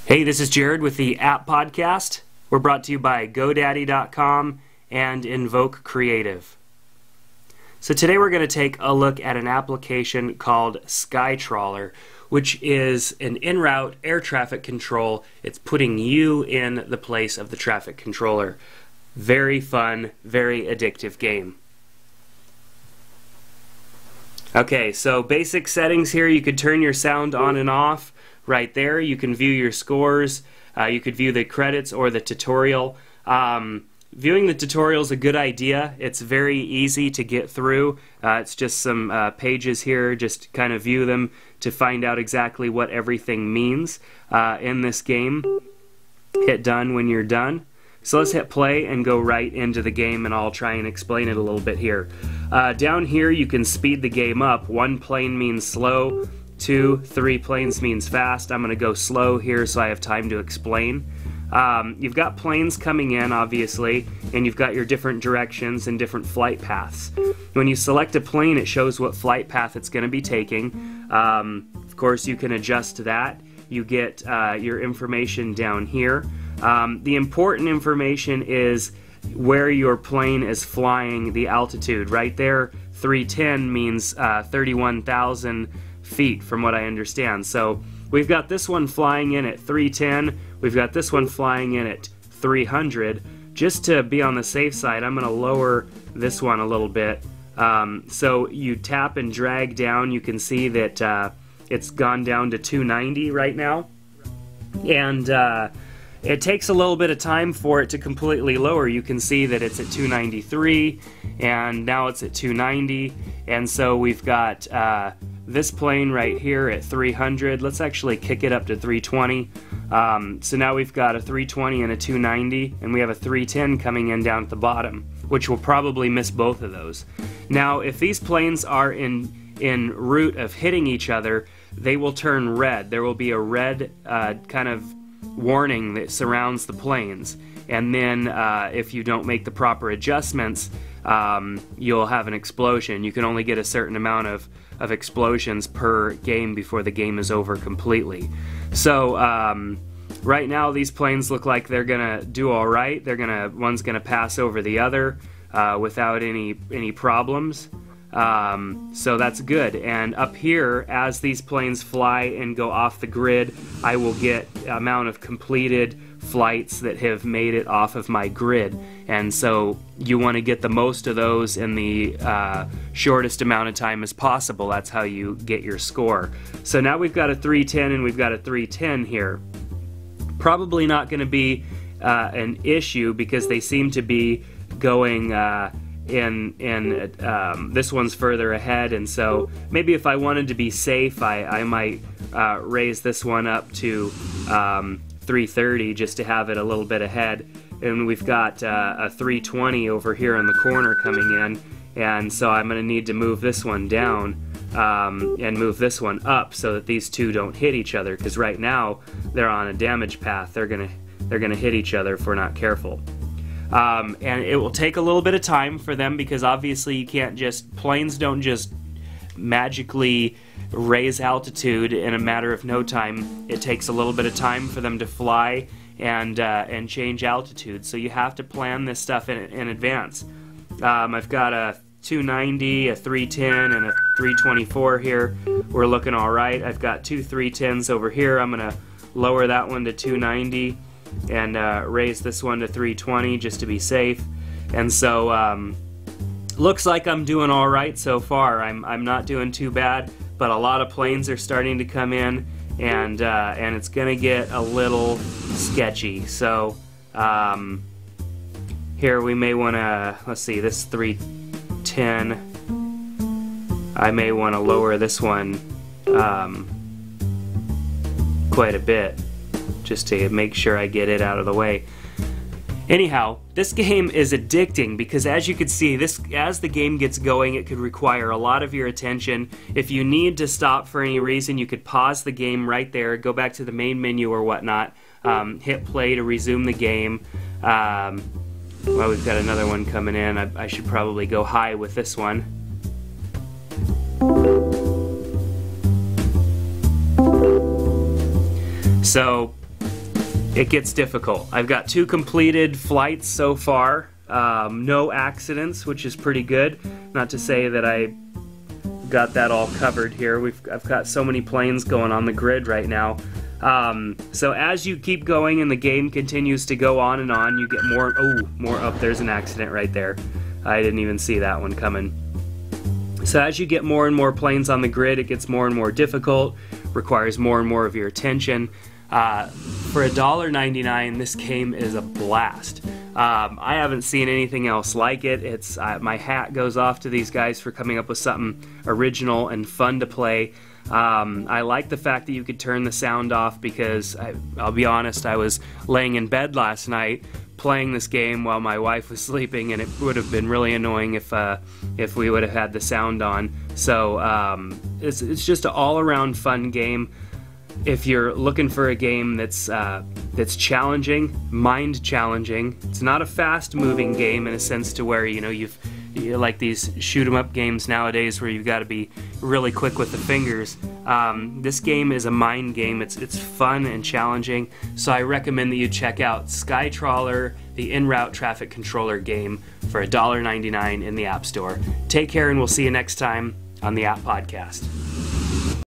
Hey, this is Jared with the App Podcast. We're brought to you by GoDaddy.com and Invoke Creative. So today we're going to take a look at an application called SkyTroller, which is an en-route air traffic control. It's putting you in the place of the traffic controller. Very fun, very addictive game. Okay, so basic settings here. You could turn your sound on and off. Right there, you can view your scores, you could view the credits or the tutorial. Viewing the tutorial is a good idea. It's very easy to get through. It's just some pages here, just kind of view them to find out exactly what everything means in this game. Hit done when you're done. So let's hit play and go right into the game, and I'll try and explain it a little bit here. Down here you can speed the game up. 1 plane means slow. 2, 3 planes means fast. I'm going to go slow here so I have time to explain. You've got planes coming in, obviously, and you've got your different directions and different flight paths. When you select a plane, it shows what flight path it's going to be taking. Of course, you can adjust that. You get your information down here. The important information is where your plane is flying, the altitude. Right there, 310 means 31,000 feet from what I understand. So we've got this one flying in at 310, we've got this one flying in at 300. Just to be on the safe side, I'm going to lower this one a little bit. So you tap and drag down, you can see that it's gone down to 290 right now, and it takes a little bit of time for it to completely lower. You can see that it's at 293 and now it's at 290, and so we've got this plane right here at 300. Let's actually kick it up to 320. So now we've got a 320 and a 290, and we have a 310 coming in down at the bottom, which will probably miss both of those. Now, if these planes are in route of hitting each other, they will turn red. There will be a red kind of warning that surrounds the planes, and then if you don't make the proper adjustments, you'll have an explosion. You can only get a certain amount of explosions per game before the game is over completely. So right now these planes look like they're gonna do all right. One's gonna pass over the other without any problems. So that's good. And up here, as these planes fly and go off the grid, I will get amount of completed flights that have made it off of my grid. And so you want to get the most of those in the shortest amount of time as possible. That's how you get your score. So now we've got a 310 and we've got a 310 here. Probably not going to be an issue because they seem to be going this one's further ahead, and so maybe if I wanted to be safe, I might raise this one up to 330 just to have it a little bit ahead. And we've got a 320 over here in the corner coming in, and so I'm going to need to move this one down and move this one up so that these two don't hit each other, because right now they're on a damage path. They're gonna hit each other if we're not careful. And it will take a little bit of time for them, because obviously planes don't just magically raise altitude in a matter of no time. It takes a little bit of time for them to fly and change altitude, so you have to plan this stuff in advance. I've got a 290, a 310, and a 324 here. We're looking alright. I've got two 310s over here. I'm going to lower that one to 290 and raise this one to 320 just to be safe. And so looks like I'm doing all right so far. I'm not doing too bad, but a lot of planes are starting to come in, and it's gonna get a little sketchy. So here we may want to, let's see, this 310, I may want to lower this one quite a bit, just to make sure I get it out of the way. Anyhow, this game is addicting because, as you can see, as the game gets going, it could require a lot of your attention. If you need to stop for any reason, you could pause the game right there, go back to the main menu or whatnot, hit play to resume the game. Well, we've got another one coming in. I should probably go high with this one. So it gets difficult. I've got 2 completed flights so far, no accidents, which is pretty good. Not to say that I got that all covered here. I've got so many planes going on the grid right now. So as you keep going and the game continues to go on and on, you get more up. There's an accident right there. I didn't even see that one coming. So as you get more and more planes on the grid, it gets more and more difficult, requires more and more of your attention. For $1.99, this game is a blast. I haven't seen anything else like it. It's my hat goes off to these guys for coming up with something original and fun to play. I like the fact that you could turn the sound off because I'll be honest, I was laying in bed last night playing this game while my wife was sleeping, and it would have been really annoying if we would have had the sound on. So it's just an all-around fun game. If you're looking for a game that's challenging, mind challenging, it's not a fast-moving game in a sense to where you like these shoot 'em up games nowadays where you've got to be really quick with the fingers. This game is a mind game. It's fun and challenging, so I recommend that you check out SkyTroller, the in-route traffic controller game, for $1.99 in the App Store. Take care, and we'll see you next time on the App Podcast.